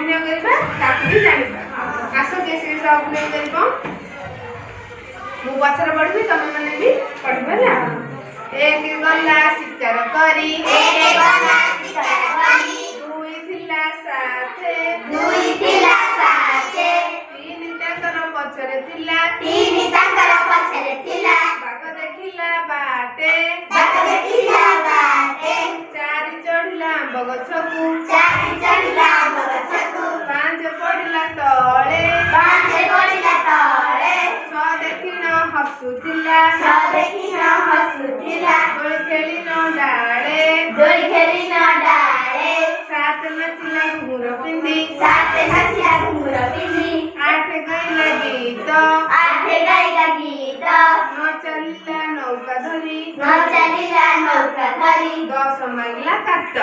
ଅଭିନୟ କରିବା ତାକୁ ବି ଜାଣିବା। ଆସ କେଶରୀ ସାହୁ ଅଭିନୟ କରିବ। ମୁଁ ପଛରେ ପଢିବି, ତମେ ମାନେ ବି ପଢିବ ହେଲା। ଏକ ଗଲା ଶିକାର କରି, ଦୁଇ ଥିଲା ସାଥେ, ତିନି ତାଙ୍କର ପଛରେ ଥିଲା, ବାଘ ଦେଖିଲା ବାଟେ, ଚାରି ଚଢିଲା ଆମ୍ବ ଗଛକୁ, ପାଞ୍ଚ ପଡ଼ିଲା ତଳେ, ଛଅ ଦେଖିନ ହସୁଥିଲା, ଦୋଳି ଖେଳିନ ଡାଳେ, ସାତ ନାଚିଲା ଘୁଙ୍ଗୁର ପିନ୍ଧି, ଆଠ ଗାଇଲା ଗୀତ, ନ ଚାଲିଲା ନୌକା ଧରି, ଦଶ ମାଇଲା କାଟ।